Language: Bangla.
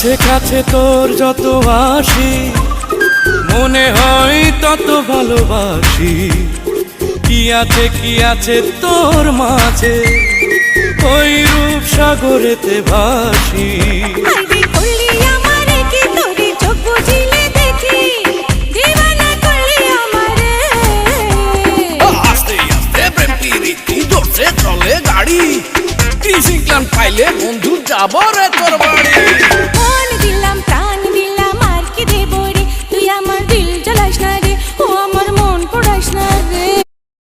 কাছে কাছে তোর যত আসি মনে হয় তত ভালোবাসি। কি আছে তোর মাঝে ওই রূপ সাগরেতে ভাসি। আস্তে আস্তে প্রেম প্রীতি ধরছে চলে গাড়ি। ক্রিসিং ক্লান পাইলে বন্ধু যাব রে